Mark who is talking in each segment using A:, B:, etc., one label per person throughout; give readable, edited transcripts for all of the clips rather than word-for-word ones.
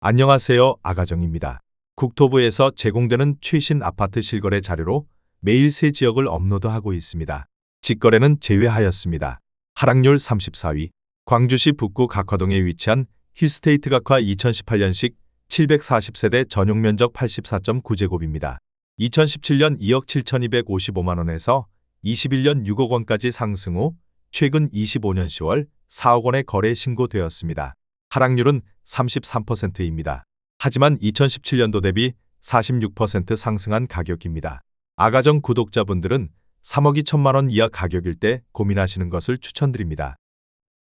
A: 안녕하세요. 아가정입니다. 국토부에서 제공되는 최신 아파트 실거래 자료로 매일 새 지역을 업로드하고 있습니다. 직거래는 제외하였습니다. 하락률 34위. 광주시 북구 각화동에 위치한 힐스테이트 각화 2018년식 740세대 전용 면적 84.9제곱입니다. 2017년 2억 7,255만원에서 21년 6억 원까지 상승 후 최근 25년 10월 4억 원에 거래 신고되었습니다. 하락률은 33%입니다. 하지만 2017년도 대비 46% 상승한 가격입니다. 아가정 구독자분들은 3억 2천만 원 이하 가격일 때 고민하시는 것을 추천드립니다.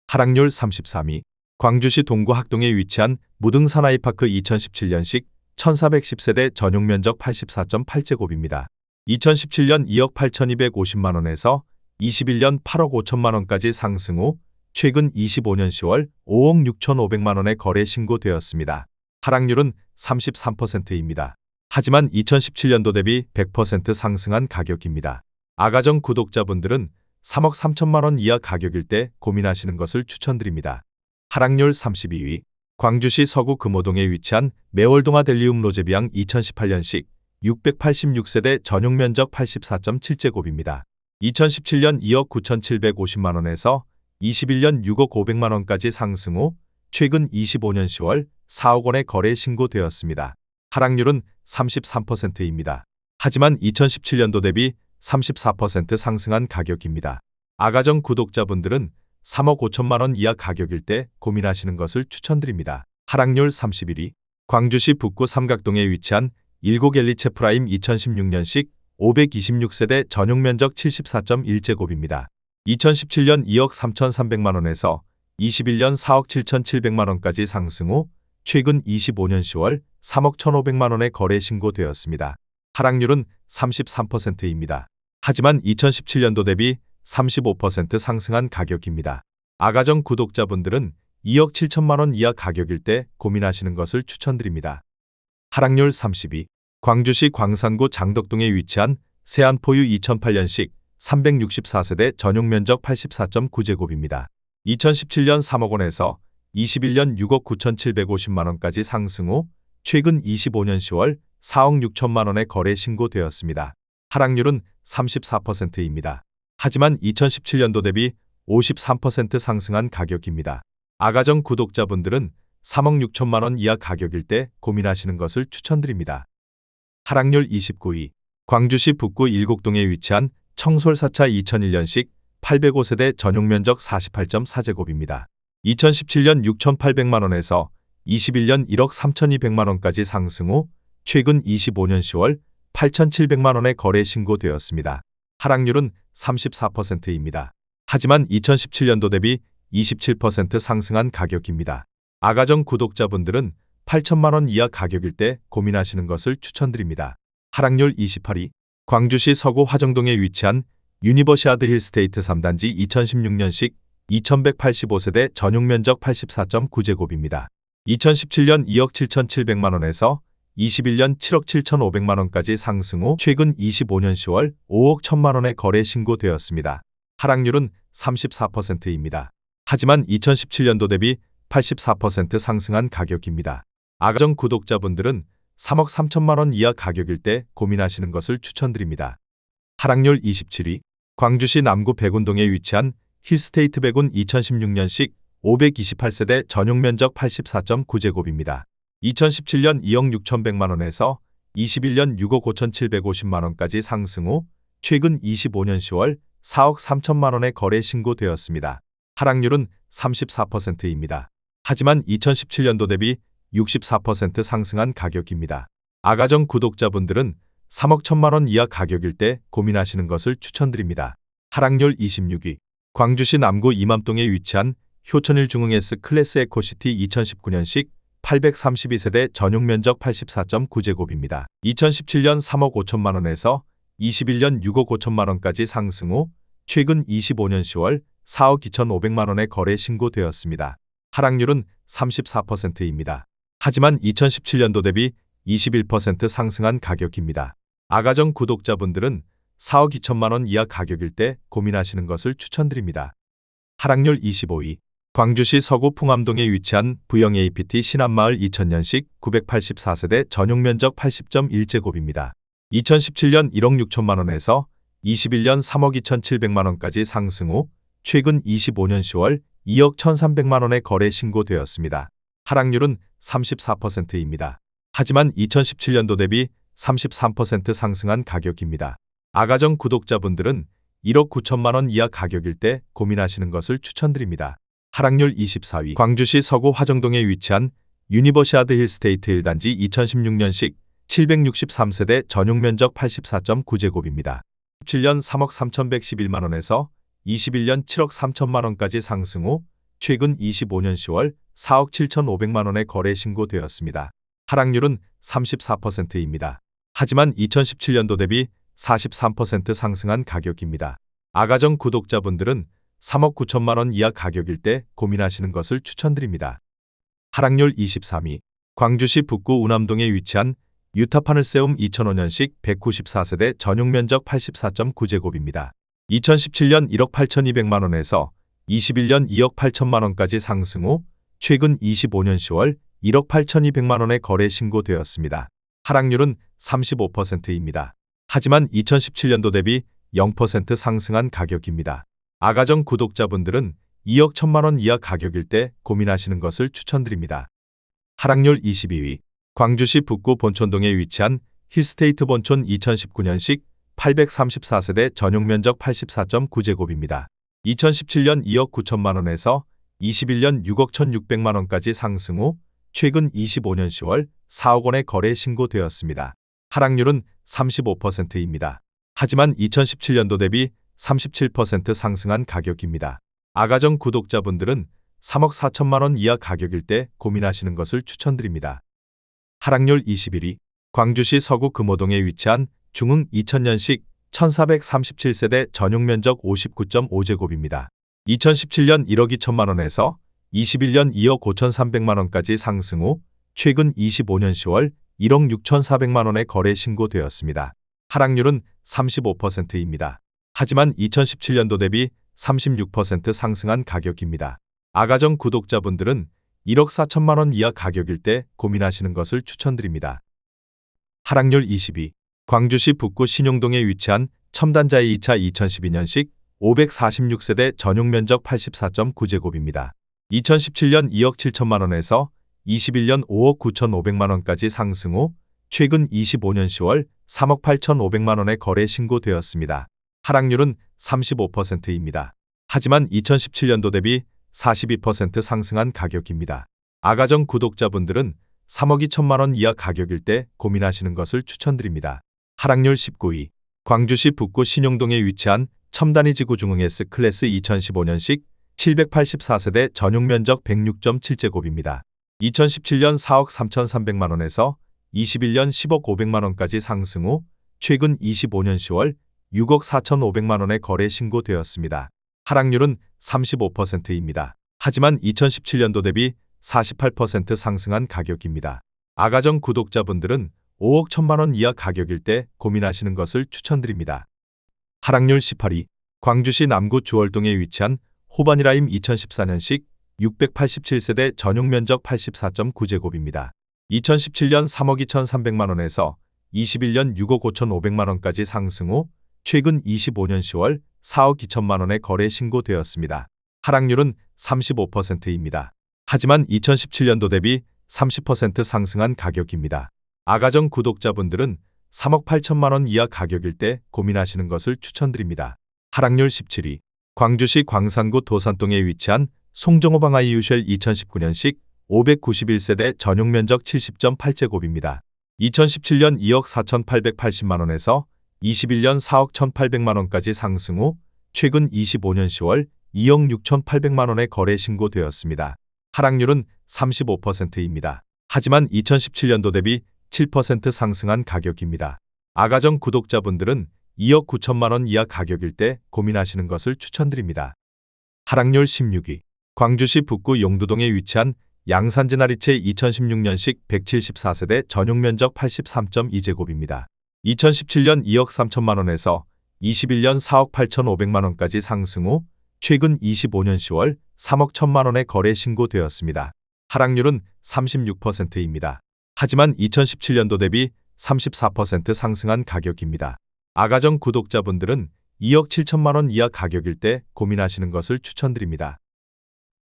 A: 하락률 33위. 광주시 동구 학동에 위치한 무등산아이파크 2017년식 1410세대 전용 면적 84.8제곱입니다. 2017년 2억 8,250만 원에서 21년 8억 5천만 원까지 상승 후 최근 25년 10월 5억 6,500만 원에 거래 신고되었습니다. 하락률은 33%입니다. 하지만 2017년도 대비 100% 상승한 가격입니다. 아가정 구독자분들은 3억 3천만 원 이하 가격일 때 고민하시는 것을 추천드립니다. 하락률 32위. 광주시 서구 금호동에 위치한 매월동아 델리움 로제비앙 2018년식 686세대 전용 면적 84.7제곱입니다. 2017년 2억 9,750만 원에서 21년 6억 500만 원까지 상승 후 최근 25년 10월 4억 원에 거래 신고되었습니다. 하락률은 33%입니다. 하지만 2017년도 대비 34% 상승한 가격입니다. 아가정 구독자분들은 3억 5천만 원 이하 가격일 때 고민하시는 것을 추천드립니다. 하락률 31위. 광주시 북구 삼각동에 위치한 일고갤리체 프라임 2016년식 526세대 전용 면적 74.1제곱입니다. 2017년 2억 3,300만 원에서 21년 4억 7,700만 원까지 상승 후 최근 25년 10월 3억 1,500만 원에 거래 신고되었습니다. 하락률은 33%입니다. 하지만 2017년도 대비 35% 상승한 가격입니다. 아가정 구독자분들은 2억 7천만 원 이하 가격일 때 고민하시는 것을 추천드립니다. 하락률 30위. 광주시 광산구 장덕동에 위치한 세안포유 2008년식 364세대 전용 면적 84.9제곱입니다. 2017년 3억 원에서 21년 6억 9,750만 원까지 상승 후 최근 25년 10월 4억 6천만 원에 거래 신고되었습니다. 하락률은 34%입니다. 하지만 2017년도 대비 53% 상승한 가격입니다. 아가정 구독자분들은 3억 6천만 원 이하 가격일 때 고민하시는 것을 추천드립니다. 하락률 29위. 광주시 북구 일곡동에 위치한 청솔사차 2001년식 805세대 전용 면적 48.4제곱입니다. 2017년 6,800만 원에서 21년 1억 3,200만 원까지 상승 후 최근 25년 10월 8,700만 원에 거래 신고되었습니다. 하락률은 34%입니다. 하지만 2017년도 대비 27% 상승한 가격입니다. 아가정 구독자분들은 8천만 원 이하 가격일 때 고민하시는 것을 추천드립니다. 하락률 28위. 광주시 서구 화정동에 위치한 유니버시아드 힐스테이트 3단지 2016년식 2185세대 전용 면적 84.9제곱입니다. 2017년 2억 7,700만 원에서 21년 7억 7,500만 원까지 상승 후 최근 25년 10월 5억 1천만 원에 거래 신고되었습니다. 하락률은 34%입니다. 하지만 2017년도 대비 84% 상승한 가격입니다. 아가정 구독자분들은 3억 3천만 원 이하 가격일 때 고민하시는 것을 추천드립니다. 하락률 27위. 광주시 남구 백운동에 위치한 힐스테이트 백운 2016년식 528세대 전용 면적 84.9제곱입니다. 2017년 2억 6,100만 원에서 21년 6억 5,750만 원까지 상승 후 최근 25년 10월 4억 3천만 원에 거래 신고되었습니다. 하락률은 34%입니다. 하지만 2017년도 대비 64% 상승한 가격입니다. 아가정 구독자분들은 3억 1천만 원 이하 가격일 때 고민하시는 것을 추천드립니다. 하락률 26위. 광주시 남구 이맘동에 위치한 효천일 중흥S 클래스 에코시티 2019년식 832세대 전용 면적 84.9제곱입니다. 2017년 3억 5천만 원에서 21년 6억 5천만 원까지 상승 후 최근 25년 10월 4억 2,500만 원에 거래 신고되었습니다. 하락률은 34%입니다. 하지만 2017년도 대비 21% 상승한 가격입니다. 아가정 구독자분들은 4억 2천만 원 이하 가격일 때 고민하시는 것을 추천드립니다. 하락률 25위. 광주시 서구 풍암동에 위치한 부영 APT 신안마을 2000년식 984세대 전용 면적 80.1제곱입니다. 2017년 1억 6천만 원에서 21년 3억 2,700만 원까지 상승 후 최근 25년 10월 2억 1,300만 원에 거래 신고되었습니다. 하락률은 34%입니다. 하지만 2017년도 대비 33% 상승한 가격입니다. 아가정 구독자분들은 1억 9천만 원 이하 가격일 때 고민하시는 것을 추천드립니다. 하락률 24위 광주시 서구 화정동에 위치한 유니버시아드 힐스테이트 1단지 2016년식 763세대 전용 면적 84.9제곱입니다. 17년 3억 3,111만 원에서 21년 7억 3천만 원까지 상승 후 최근 25년 10월 4억 7,500만 원에 거래 신고되었습니다. 하락률은 34%입니다. 하지만 2017년도 대비 43% 상승한 가격입니다. 아가정 구독자분들은 3억 9천만 원 이하 가격일 때 고민하시는 것을 추천드립니다. 하락률 23위 광주시 북구 운암동에 위치한 유타파늘세움 2005년식 194세대 전용 면적 84.9제곱입니다. 2017년 1억 8,200만 원에서 21년 2억 8천만 원까지 상승 후 최근 25년 10월 1억 8,200만 원에 거래 신고되었습니다. 하락률은 35%입니다. 하지만 2017년도 대비 0% 상승한 가격입니다. 아가정 구독자분들은 2억 1천만 원 이하 가격일 때 고민하시는 것을 추천드립니다. 하락률 22위 광주시 북구 본촌동에 위치한 힐스테이트 본촌 2019년식 834세대 전용 면적 84.9제곱입니다. 2017년 2억 9천만 원에서 21년 6억 1,600만 원까지 상승 후 최근 25년 10월 4억 원에 거래 신고되었습니다. 하락률은 35%입니다. 하지만 2017년도 대비 37% 상승한 가격입니다. 아가정 구독자분들은 3억 4천만 원 이하 가격일 때 고민하시는 것을 추천드립니다. 하락률 21위 광주시 서구 금호동에 위치한 중흥 2000년식 1437세대 전용 면적 59.5제곱입니다. 2017년 1억 2천만 원에서 21년 2억 5,300만 원까지 상승 후 최근 25년 10월 1억 6,400만 원에 거래 신고되었습니다. 하락률은 35%입니다. 하지만 2017년도 대비 36% 상승한 가격입니다. 아가정 구독자분들은 1억 4천만 원 이하 가격일 때 고민하시는 것을 추천드립니다. 하락률 22 광주시 북구 신용동에 위치한 첨단자의 2차 2012년식 546세대 전용 면적 84.9제곱입니다. 2017년 2억 7천만 원에서 21년 5억 9,500만 원까지 상승 후 최근 25년 10월 3억 8,500만 원에 거래 신고되었습니다. 하락률은 35%입니다. 하지만 2017년도 대비 42% 상승한 가격입니다. 아가정 구독자분들은 3억 2천만 원 이하 가격일 때 고민하시는 것을 추천드립니다. 하락률 19위 광주시 북구 신용동에 위치한 첨단이지구 중흥 S클래스 2015년식 784세대 전용 면적 106.7제곱입니다. 2017년 4억 3,300만 원에서 21년 10억 500만 원까지 상승 후 최근 25년 10월 6억 4,500만 원에 거래 신고되었습니다. 하락률은 35%입니다. 하지만 2017년도 대비 48% 상승한 가격입니다. 아가정 구독자분들은 5억 1천만 원 이하 가격일 때 고민하시는 것을 추천드립니다. 하락률 18위 광주시 남구 주월동에 위치한 호바니라임 2014년식 687세대 전용 면적 84.9제곱입니다. 2017년 3억 2,300만 원에서 21년 6억 5,500만 원까지 상승 후 최근 25년 10월 4억 2천만 원에 거래 신고되었습니다. 하락률은 35%입니다. 하지만 2017년도 대비 30% 상승한 가격입니다. 아가정 구독자분들은 3억 8천만 원 이하 가격일 때 고민하시는 것을 추천드립니다. 하락률 17위 광주시 광산구 도산동에 위치한 송정호방 아이유쉘 2019년식 591세대 전용 면적 70.8제곱입니다. 2017년 2억 4,880만 원에서 21년 4억 1,800만 원까지 상승 후 최근 25년 10월 2억 6,800만 원에 거래 신고되었습니다. 하락률은 35%입니다. 하지만 2017년도 대비 7% 상승한 가격입니다. 아가정 구독자분들은 2억 9천만 원 이하 가격일 때 고민하시는 것을 추천드립니다. 하락률 16위 광주시 북구 용두동에 위치한 양산진아리채 2016년식 174세대 전용 면적 83.2제곱입니다. 2017년 2억 3천만 원에서 21년 4억 8,500만 원까지 상승 후 최근 25년 10월 3억 1천만 원의 거래 신고되었습니다. 하락률은 36%입니다. 하지만 2017년도 대비 34% 상승한 가격입니다. 아가정 구독자분들은 2억 7천만 원 이하 가격일 때 고민하시는 것을 추천드립니다.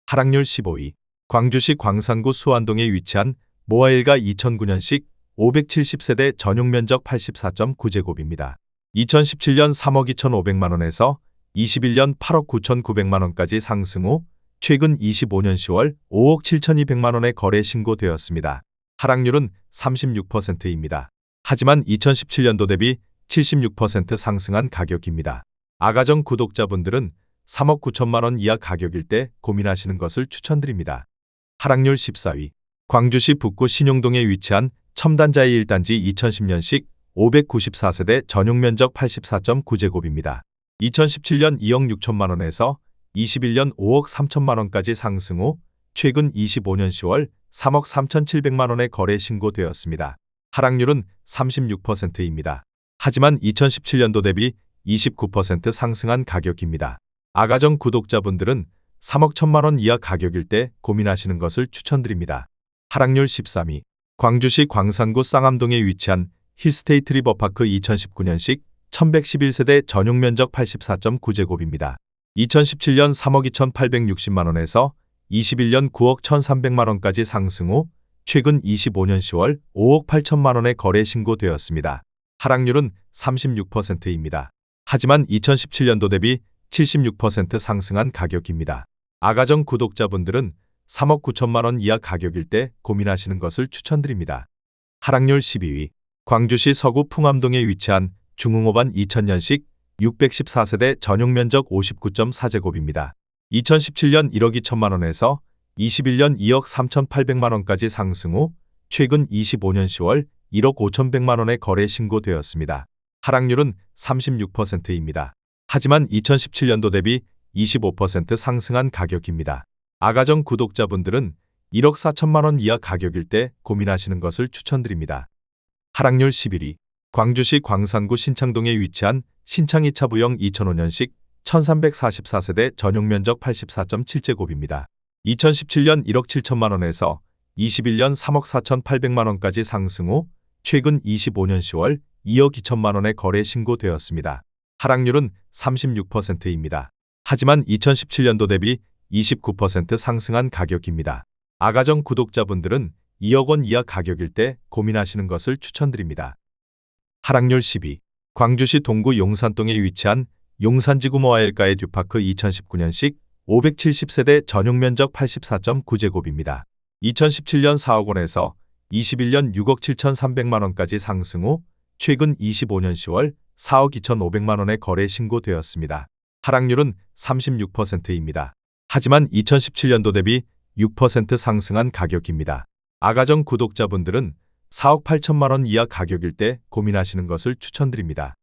A: 하락률 15위. 광주시 광산구 수안동에 위치한 모아일가 2009년식 570세대 전용 면적 84.9제곱입니다. 2017년 3억 2,500만 원에서 21년 8억 9,900만 원까지 상승 후 최근 25년 10월 5억 7,200만 원의 거래 신고되었습니다. 하락률은 36%입니다. 하지만 2017년도 대비 76% 상승한 가격입니다. 아가정 구독자분들은 3억 9천만 원 이하 가격일 때 고민하시는 것을 추천드립니다. 하락률 14위. 광주시 북구 신용동에 위치한 첨단자이 1단지 2010년식 594세대 전용 면적 84.9제곱입니다. 2017년 2억 6천만 원에서 21년 5억 3천만 원까지 상승 후 최근 25년 10월 3억 3,700만 원의 거래 신고되었습니다. 하락률은 36%입니다. 하지만 2017년도 대비 29% 상승한 가격입니다. 아가정 구독자분들은 3억 1천만 원 이하 가격일 때 고민하시는 것을 추천드립니다. 하락률 13위. 광주시 광산구 쌍암동에 위치한 힐스테이트 리버파크 2019년식 1111세대 전용 면적 84.9제곱입니다. 2017년 3억 2,860만 원에서 21년 9억 1,300만 원까지 상승 후 최근 25년 10월 5억 8천만 원의 거래 신고되었습니다. 하락률은 36%입니다. 하지만 2017년도 대비 76% 상승한 가격입니다. 아가정 구독자분들은 3억 9천만 원 이하 가격일 때 고민하시는 것을 추천드립니다. 하락률 12위. 광주시 서구 풍암동에 위치한 중흥호반 2000년식 614세대 전용 면적 59.4제곱입니다. 2017년 1억 2천만 원에서 21년 2억 3,800만 원까지 상승 후 최근 25년 10월 1억 5,100만 원의 거래 신고되었습니다. 하락률은 36%입니다. 하지만 2017년도 대비 25% 상승한 가격입니다. 아가정 구독자분들은 1억 4천만 원 이하 가격일 때 고민하시는 것을 추천드립니다. 하락률 11위. 광주시 광산구 신창동에 위치한 신창 2차 부영 2005년식 1344세대 전용 면적 84.7제곱입니다. 2017년 1억 7천만 원에서 21년 3억 4,800만 원까지 상승 후 최근 25년 10월 2억 2천만 원의 거래 신고되었습니다. 하락률은 36%입니다. 하지만 2017년도 대비 29% 상승한 가격입니다. 아가정 구독자분들은 2억 원 이하 가격일 때 고민하시는 것을 추천드립니다. 하락률 10위. 광주시 동구 용산동에 위치한 용산지구 모아일가의 듀파크 2019년식 570세대 전용 면적 84.9제곱입니다. 2017년 4억 원에서 21년 6억 7,300만 원까지 상승 후 최근 25년 10월 4억 2,500만 원의 거래 신고되었습니다. 하락률은 36%입니다. 하지만 2017년도 대비 6% 상승한 가격입니다. 아가정 구독자분들은 4억 8천만 원 이하 가격일 때 고민하시는 것을 추천드립니다.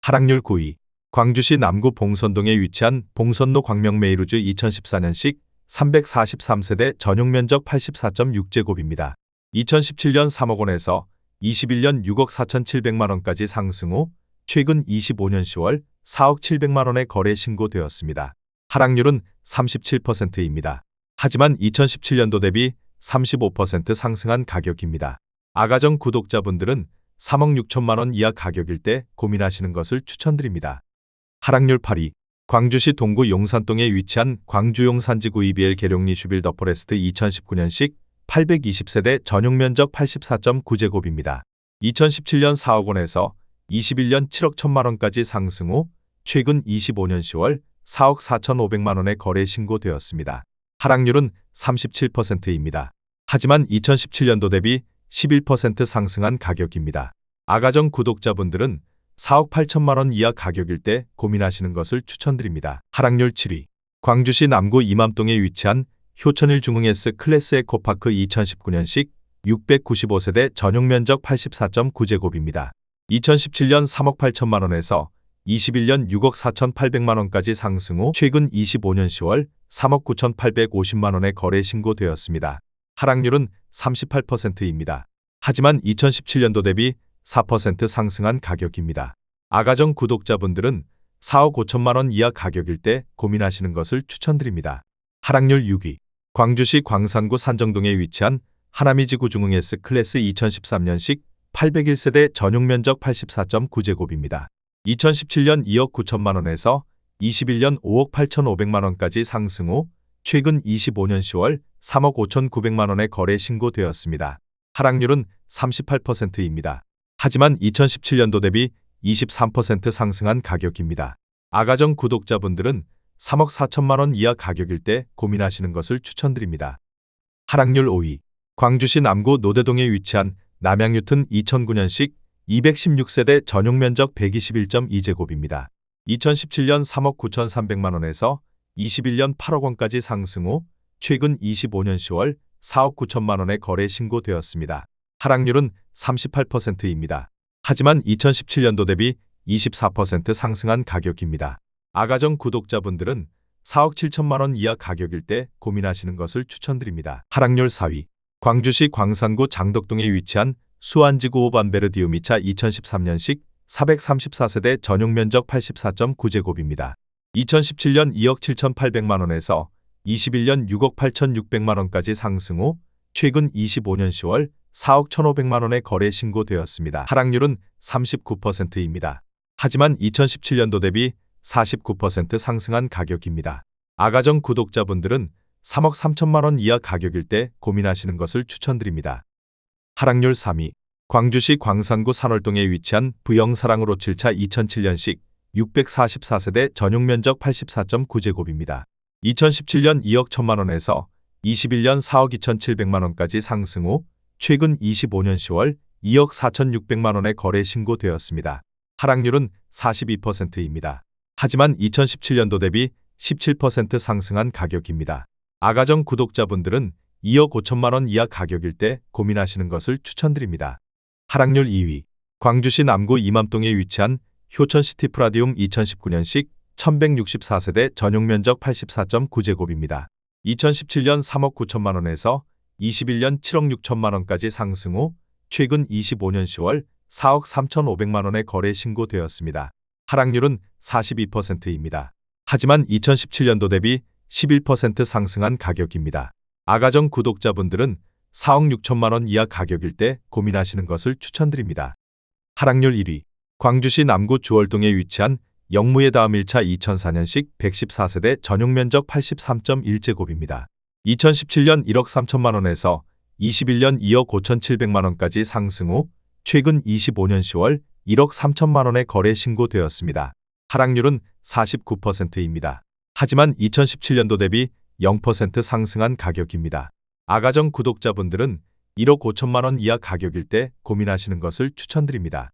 A: 하락률 9위. 광주시 남구 봉선동에 위치한 봉선로 광명메이루즈 2014년식 343세대 전용 면적 84.6제곱입니다. 2017년 3억 원에서 21년 6억 4,700만 원까지 상승 후 최근 25년 10월 4억 700만 원의 거래 신고되었습니다. 하락률은 37%입니다. 하지만 2017년도 대비 35% 상승한 가격입니다. 아가정 구독자분들은 3억 6천만 원 이하 가격일 때 고민하시는 것을 추천드립니다. 하락률 8위. 광주시 동구 용산동에 위치한 광주 용산지구 EBL 계룡리 슈빌 더 포레스트 2019년식 820세대 전용 면적 84.9제곱입니다. 2017년 4억 원에서 21년 7억 1천만 원까지 상승 후 최근 25년 10월 4억 4,500만 원의 거래 신고되었습니다. 하락률은 37%입니다. 하지만 2017년도 대비 11% 상승한 가격입니다. 아가정 구독자분들은 4억 8천만 원 이하 가격일 때 고민하시는 것을 추천드립니다. 하락률 7위. 광주시 남구 이맘동에 위치한 효천일 중흥 S 클래스 에코파크 2019년식 695세대 전용 면적 84.9제곱입니다. 2017년 3억 8천만 원에서 21년 6억 4,800만 원까지 상승 후 최근 25년 10월 3억 9,850만 원의 거래 신고되었습니다. 하락률은 38%입니다. 하지만 2017년도 대비 4% 상승한 가격입니다. 아가정 구독자분들은 4억 5천만 원 이하 가격일 때 고민하시는 것을 추천드립니다. 하락률 6위. 광주시 광산구 산정동에 위치한 하나미지구 중흥 S클래스 2013년식 801세대 전용 면적 84.9제곱입니다. 2017년 2억 9천만 원에서 21년 5억 8,500만 원까지 상승 후 최근 25년 10월 3억 5,900만 원에 거래 신고되었습니다. 하락률은 38%입니다. 하지만 2017년도 대비 23% 상승한 가격입니다. 아가정 구독자분들은 3억 4천만 원 이하 가격일 때 고민하시는 것을 추천드립니다. 하락률 5위. 광주시 남구 노대동에 위치한 남양유튼 2009년식 216세대 전용 면적 121.2제곱입니다. 2017년 3억 9,300만 원에서 21년 8억 원까지 상승 후 최근 25년 10월 4억 9천만 원에 거래 신고되었습니다. 하락률은 38%입니다. 하지만 2017년도 대비 24% 상승한 가격입니다. 아가정 구독자분들은 4억 7천만 원 이하 가격일 때 고민하시는 것을 추천드립니다. 하락률 4위. 광주시 광산구 장덕동에 위치한 수안지구 오반베르디우미차 2013년식 434세대 전용 면적 84.9제곱입니다. 2017년 2억 7,800만 원에서 21년 6억 8,600만 원까지 상승 후 최근 25년 10월 4억 1,500만 원에 거래 신고되었습니다. 하락률은 39%입니다. 하지만 2017년도 대비 49% 상승한 가격입니다. 아가정 구독자분들은 3억 3천만 원 이하 가격일 때 고민하시는 것을 추천드립니다. 하락률 3위. 광주시 광산구 산월동에 위치한 부영사랑으로 7차 2007년식 644세대 전용 면적 84.9제곱입니다. 2017년 2억 1천만 원에서 21년 4억 2,700만 원까지 상승 후 최근 25년 10월 2억 4,600만 원에 거래 신고되었습니다. 하락률은 42%입니다. 하지만 2017년도 대비 17% 상승한 가격입니다. 아가정 구독자분들은 2억 5천만 원 이하 가격일 때 고민하시는 것을 추천드립니다. 하락률 2위. 광주시 남구 이맘동에 위치한 효천시티프라디움 2019년식 1164세대 전용 면적 84.9제곱입니다. 2017년 3억 9천만 원에서 21년 7억 6천만 원까지 상승 후 최근 25년 10월 4억 3,500만 원에 거래 신고되었습니다. 하락률은 42%입니다. 하지만 2017년도 대비 11% 상승한 가격입니다. 아가정 구독자분들은 4억 6천만 원 이하 가격일 때 고민하시는 것을 추천드립니다. 하락률 1위. 광주시 남구 주월동에 위치한 영무의 다음 1차 2004년식 114세대 전용 면적 83.1제곱입니다. 2017년 1억 3천만 원에서 21년 2억 5,700만 원까지 상승 후 최근 25년 10월 1억 3천만 원에 거래 신고되었습니다. 하락률은 49%입니다. 하지만 2017년도 대비 0% 상승한 가격입니다. 아가정 구독자분들은 1억 5천만 원 이하 가격일 때 고민하시는 것을 추천드립니다.